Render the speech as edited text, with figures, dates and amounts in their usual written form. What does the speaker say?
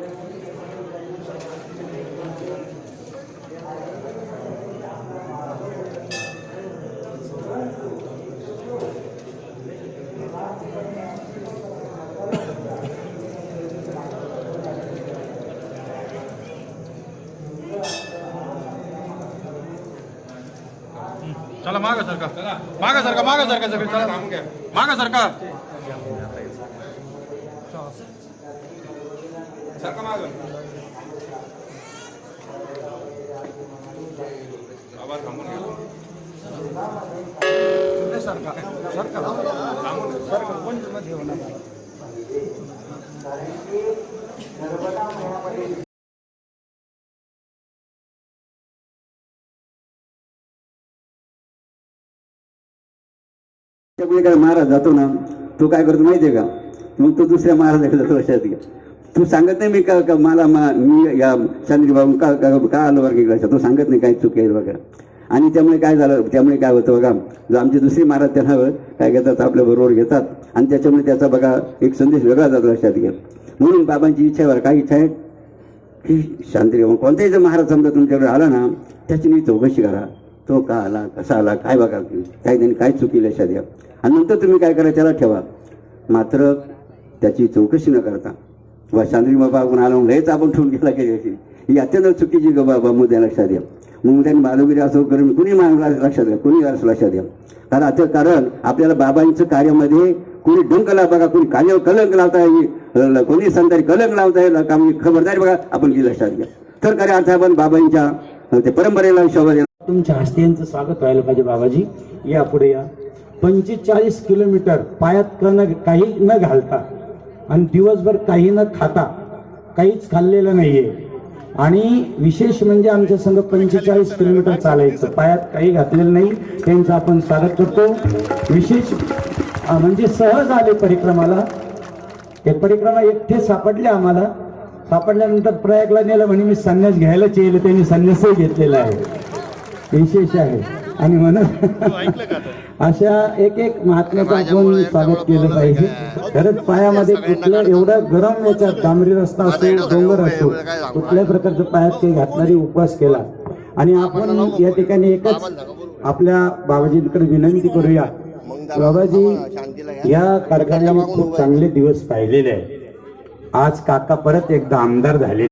चला मागा सरका, मागा सरका, मागा सरका, सगळे चला मागा सरका, सरका माग आवाज थांबून घ्या सरका सरका थांबून सरका कोण मध्ये होणार त्यामुळे काय महाराज जातो ना, तो काय करतो माहितीये का, मग तो दुसऱ्या महाराजाकडे जातो. लक्षात घ्या, तू सांगत नाही मी का मला मी या शांती बाबू का आलो वर्ग, तो सांगत नाही काय चूक आहे वगैरे. आणि त्यामुळे काय झालं, त्यामुळे काय होतं बघा, जो आमचे दुसरे महाराज त्यांना काय घेतात आपल्या बरोबर घेतात आणि त्याच्यामुळे त्याचा बघा एक संदेश वेगळा जातो. लक्षात घ्या, म्हणून बाबांची इच्छा आहे, काय इच्छा आहे की शांती बाबा कोणताही जर महाराज समजा तुमच्याकडे आला ना, त्याची मी चौकशी करा, तो का आला, कसा आला, काय बघा, काय त्यांनी काय चुकी लक्षात घ्या. आणि नंतर तुम्ही काय करा त्याला ठेवा, मात्र त्याची चौकशी न करता वा शांती बाबा आपण आला लयच आपण ठेवून गेला की ही अत्यंत चुकीची बाबा मुद्दा लक्षात द्या. मग त्यांनी बालगिरी असो करून कुणी लक्षात द्या, कुणी लक्षात द्या. कारण आपल्याला बाबांचं कार्यामध्ये कोणी डंकला बघा, कोणी कार्यावर कलंक लावता येईल, कोणी संतारी कलंक लावता येईल का, खबरदारी बघा आपण की लक्षात घ्या. तर खऱ्या अर्थ आपण बाबांच्या ते परंपरेला शोभा द्या. तुमच्या हस्ते यांचं स्वागत व्हायला पाहिजे. बाबाजी या पुढे या. 45 किलोमीटर पायात काही न घालता आणि दिवसभर काही न खाता, काहीच खाल्लेलं नाहीये. आणि विशेष म्हणजे आमच्या संघ 45 किलोमीटर चालायचं, पायात काही घातलेलं नाही. त्यांचं आपण स्वागत करतो. विशेष म्हणजे सहज आले परिक्रमाला. ते परिक्रमा एकटे सापडले आम्हाला. सापडल्यानंतर प्रयागला नेलं म्हणे मी संन्यास घ्यायलाच येईल, त्यांनी संन्यासही घेतलेला आहे. विशेष आहे. आणि म्हणून अशा एक महात्म्याचं आपण स्वागत केलं पाहिजे. खरंच पायामध्ये कुठल्या एवढा गरम याच्यात डांबरी रस्ता असो, डोंगर असो, कुठल्याही प्रकारचं पायात काही घातणारी उपवास केला. आणि आपण या ठिकाणी एकच आपल्या बाबाजींकडे विनंती करूया, बाबाजी या कारखान्याने खूप चांगले दिवस पाहिलेले आहे. आज काका परत एकदा आमदार झालेले